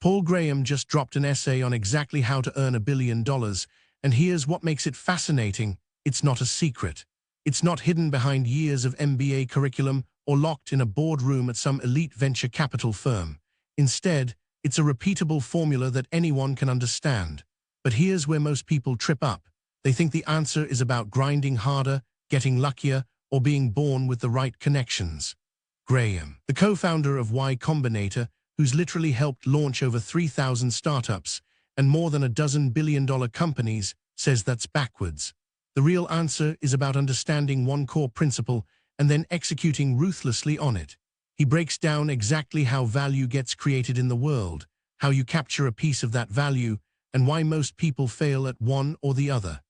Paul Graham just dropped an essay on exactly how to earn $1 billion, and here's what makes it fascinating. It's not a secret. It's not hidden behind years of MBA curriculum or locked in a boardroom at some elite venture capital firm. Instead, it's a repeatable formula that anyone can understand. But here's where most people trip up. They think the answer is about grinding harder, getting luckier, or being born with the right connections. Graham, the co-founder of Y Combinator, who's literally helped launch over 3,000 startups and more than a dozen billion-dollar companies, says that's backwards. The real answer is about understanding one core principle and then executing ruthlessly on it. He breaks down exactly how value gets created in the world, how you capture a piece of that value, and why most people fail at one or the other.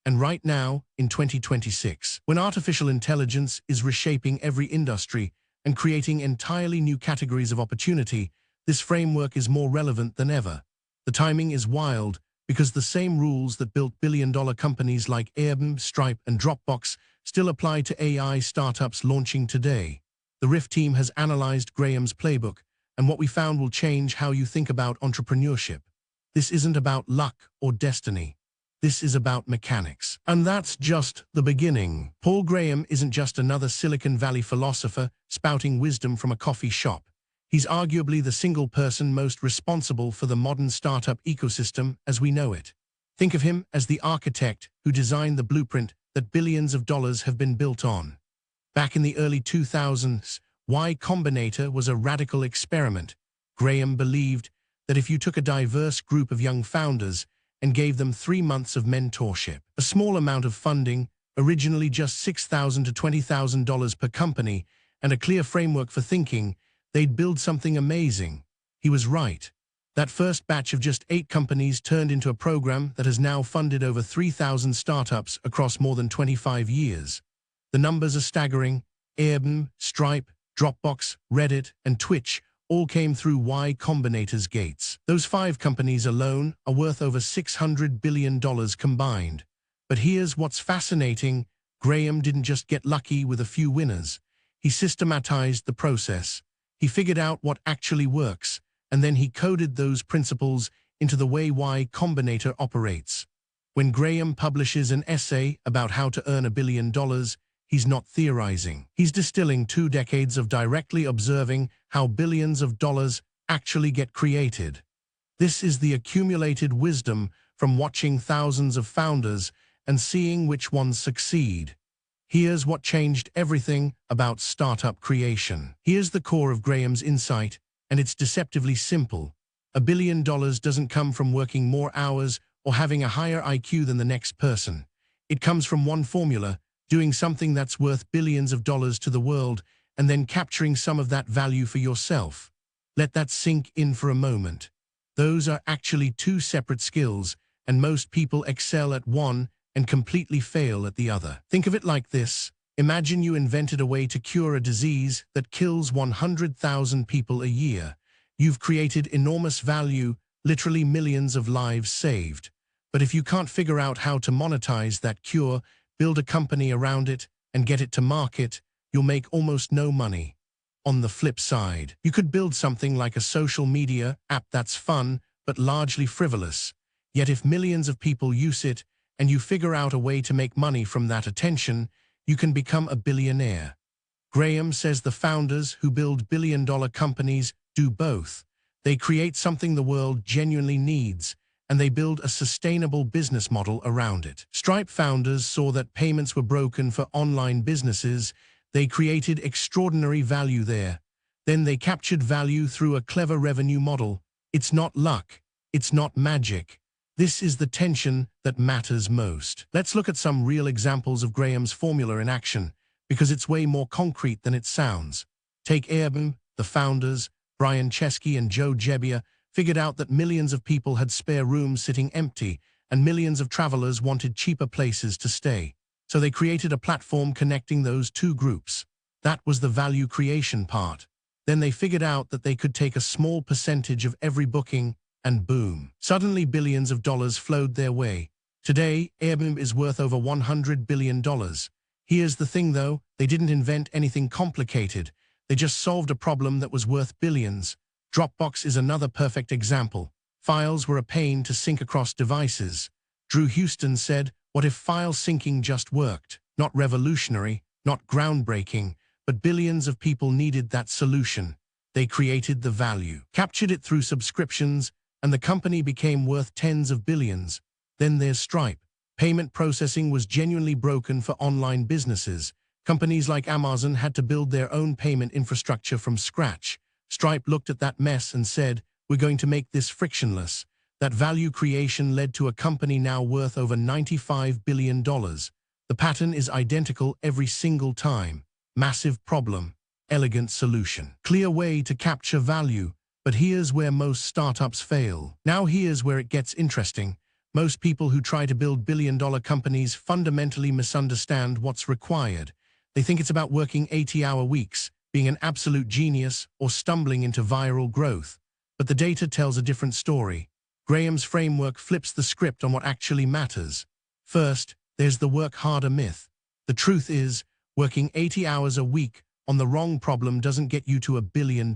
And right now, in 2026, when artificial intelligence is reshaping every industry and creating entirely new categories of opportunity, this framework is more relevant than ever. The timing is wild because the same rules that built billion-dollar companies like Airbnb, Stripe, and Dropbox still apply to AI startups launching today. The Rift team has analyzed Graham's playbook, and what we found will change how you think about entrepreneurship. This isn't about luck or destiny. This is about mechanics. And that's just the beginning. Paul Graham isn't just another Silicon Valley philosopher spouting wisdom from a coffee shop. He's arguably the single person most responsible for the modern startup ecosystem as we know it. Think of him as the architect who designed the blueprint that billions of dollars have been built on. Back in the early 2000s, Y Combinator was a radical experiment. Graham believed that if you took a diverse group of young founders and gave them 3 months of mentorship, a small amount of funding, originally just $6,000 to $20,000 per company, and a clear framework for thinking, they'd build something amazing. He was right. That first batch of just 8 companies turned into a program that has now funded over 3,000 startups across more than 25 years. The numbers are staggering. Airbnb, Stripe, Dropbox, Reddit, and Twitch all came through Y Combinator's gates. Those 5 companies alone are worth over $600 billion combined. But here's what's fascinating. Graham didn't just get lucky with a few winners. He systematized the process. He figured out what actually works, and then he coded those principles into the way Y Combinator operates. When Graham publishes an essay about how to earn $1 billion, he's not theorizing. He's distilling 2 decades of directly observing how billions of dollars actually get created. This is the accumulated wisdom from watching thousands of founders and seeing which ones succeed. Here's what changed everything about startup creation. Here's the core of Graham's insight, and it's deceptively simple. $1 billion doesn't come from working more hours or having a higher IQ than the next person. It comes from one formula: doing something that's worth billions of dollars to the world and then capturing some of that value for yourself. Let that sink in for a moment. Those are actually 2 separate skills, and most people excel at one and completely fail at the other. Think of it like this. Imagine you invented a way to cure a disease that kills 100,000 people a year. You've created enormous value, literally millions of lives saved. But if you can't figure out how to monetize that cure, build a company around it, and get it to market, you'll make almost no money. On the flip side, you could build something like a social media app that's fun, but largely frivolous. Yet if millions of people use it, and you figure out a way to make money from that attention, you can become a billionaire. Graham says the founders who build billion-dollar companies do both. They create something the world genuinely needs, and they build a sustainable business model around it. Stripe founders saw that payments were broken for online businesses. They created extraordinary value there. Then they captured value through a clever revenue model. It's not luck. It's not magic. This is the tension that matters most. Let's look at some real examples of Graham's formula in action, because it's way more concrete than it sounds. Take Airbnb. The founders, Brian Chesky and Joe Gebbia, figured out that millions of people had spare rooms sitting empty, and millions of travelers wanted cheaper places to stay. So they created a platform connecting those 2 groups. That was the value creation part. Then they figured out that they could take a small percentage of every booking, and boom, suddenly billions of dollars flowed their way. Today, Airbnb is worth over $100 billion. Here's the thing though, they didn't invent anything complicated. They just solved a problem that was worth billions: Dropbox is another perfect example. Files were a pain to sync across devices. Drew Houston said, "What if file syncing just worked? Not revolutionary, not groundbreaking, but billions of people needed that solution. They created the value, captured it through subscriptions, and the company became worth tens of billions." Then there's Stripe. Payment processing was genuinely broken for online businesses. Companies like Amazon had to build their own payment infrastructure from scratch. Stripe looked at that mess and said, "We're going to make this frictionless." That value creation led to a company now worth over $95 billion. The pattern is identical every single time. Massive problem, elegant solution. Clear way to capture value, but here's where most startups fail. Now here's where it gets interesting. Most people who try to build billion-dollar companies fundamentally misunderstand what's required. They think it's about working 80-hour weeks, being an absolute genius, or stumbling into viral growth. But the data tells a different story. Graham's framework flips the script on what actually matters. First, there's the work harder myth. The truth is, working 80 hours a week on the wrong problem doesn't get you to $1 billion.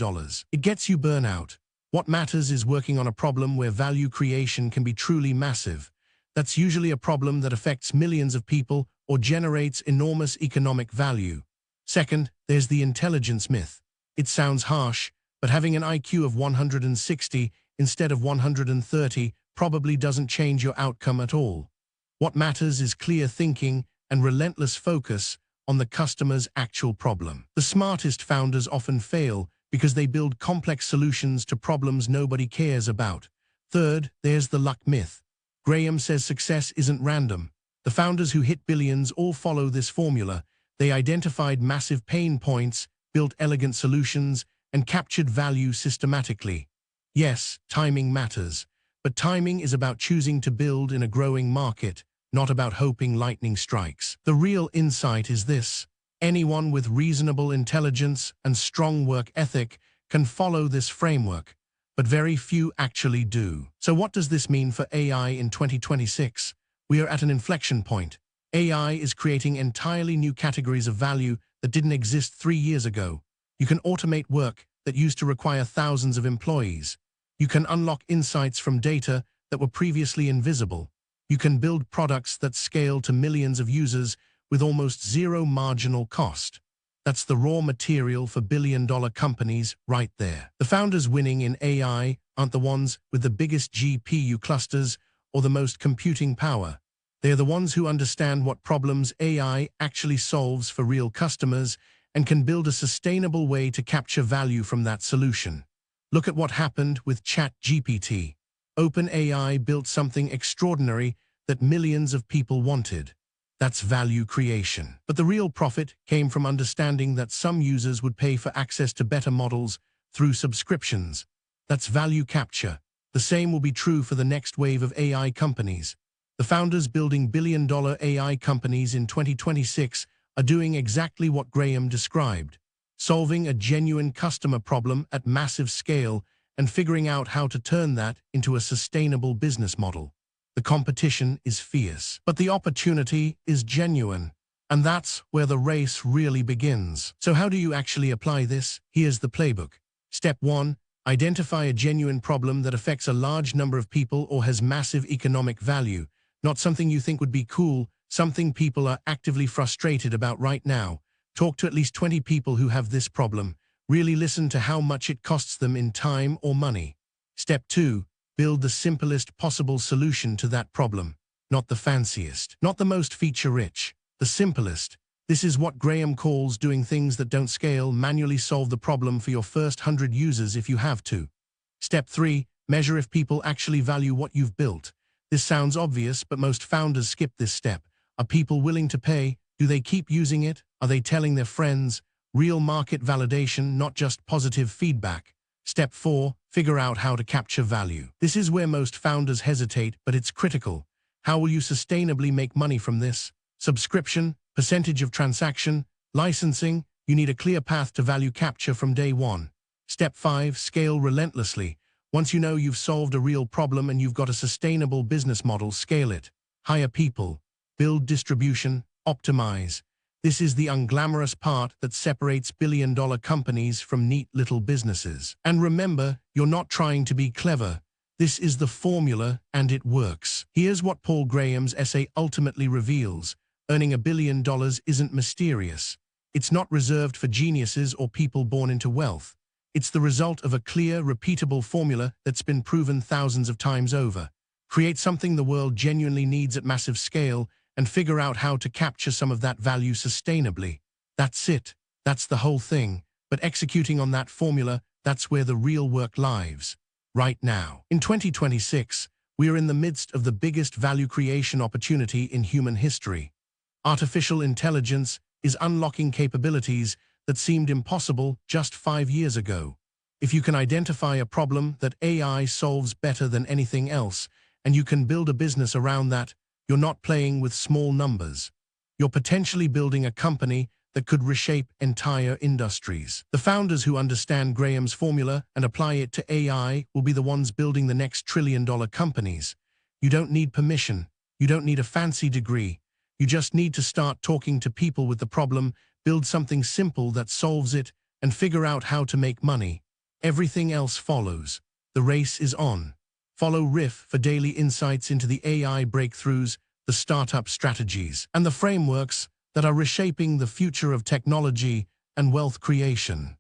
It gets you burnout. What matters is working on a problem where value creation can be truly massive. That's usually a problem that affects millions of people or generates enormous economic value. Second, there's the intelligence myth. It sounds harsh, but having an IQ of 160 instead of 130 probably doesn't change your outcome at all. What matters is clear thinking and relentless focus on the customer's actual problem. The smartest founders often fail because they build complex solutions to problems nobody cares about. Third, there's the luck myth. Graham says success isn't random. The founders who hit billions all follow this formula. They identified massive pain points, built elegant solutions, and captured value systematically. Yes, timing matters, but timing is about choosing to build in a growing market, not about hoping lightning strikes. The real insight is this: anyone with reasonable intelligence and strong work ethic can follow this framework, but very few actually do. So what does this mean for AI in 2026? We are at an inflection point. AI is creating entirely new categories of value that didn't exist 3 years ago. You can automate work that used to require thousands of employees. You can unlock insights from data that were previously invisible. You can build products that scale to millions of users with almost zero marginal cost. That's the raw material for billion-dollar companies right there. The founders winning in AI aren't the ones with the biggest GPU clusters or the most computing power. They're the ones who understand what problems AI actually solves for real customers and can build a sustainable way to capture value from that solution. Look at what happened with ChatGPT. OpenAI built something extraordinary that millions of people wanted. That's value creation. But the real profit came from understanding that some users would pay for access to better models through subscriptions. That's value capture. The same will be true for the next wave of AI companies. The founders building billion-dollar AI companies in 2026 are doing exactly what Graham described, solving a genuine customer problem at massive scale and figuring out how to turn that into a sustainable business model. The competition is fierce, but the opportunity is genuine, and that's where the race really begins. So how do you actually apply this? Here's the playbook. Step 1. Identify a genuine problem that affects a large number of people or has massive economic value. Not something you think would be cool, something people are actively frustrated about right now. Talk to at least 20 people who have this problem. Really listen to how much it costs them in time or money. Step 2. Build the simplest possible solution to that problem. Not the fanciest, not the most feature-rich, the simplest. This is what Graham calls doing things that don't scale. Manually solve the problem for your first 100 users if you have to. Step 3. Measure if people actually value what you've built. This sounds obvious, but most founders skip this step. Are people willing to pay? Do they keep using it? Are they telling their friends? Real market validation, not just positive feedback. Step 4. Figure out how to capture value. This is where most founders hesitate, but it's critical. How will you sustainably make money from this? Subscription, percentage of transaction, licensing. You need a clear path to value capture from day one. Step 5. Scale relentlessly. Once you know you've solved a real problem and you've got a sustainable business model, scale it. Hire people, build distribution, optimize. This is the unglamorous part that separates billion-dollar companies from neat little businesses. And remember, you're not trying to be clever. This is the formula, and it works. Here's what Paul Graham's essay ultimately reveals. Earning $1 billion isn't mysterious. It's not reserved for geniuses or people born into wealth. It's the result of a clear, repeatable formula that's been proven thousands of times over. Create something the world genuinely needs at massive scale, and figure out how to capture some of that value sustainably. That's it. That's the whole thing. But executing on that formula, that's where the real work lies. Right now. In 2026, we are in the midst of the biggest value creation opportunity in human history. Artificial intelligence is unlocking capabilities that seemed impossible just 5 years ago. If you can identify a problem that AI solves better than anything else, and you can build a business around that, you're not playing with small numbers. You're potentially building a company that could reshape entire industries. The founders who understand Graham's formula and apply it to AI will be the ones building the next trillion-dollar companies. You don't need permission. You don't need a fancy degree. You just need to start talking to people with the problem, build something simple that solves it, and figure out how to make money. Everything else follows. The race is on. Follow Riff for daily insights into the AI breakthroughs, the startup strategies, and the frameworks that are reshaping the future of technology and wealth creation.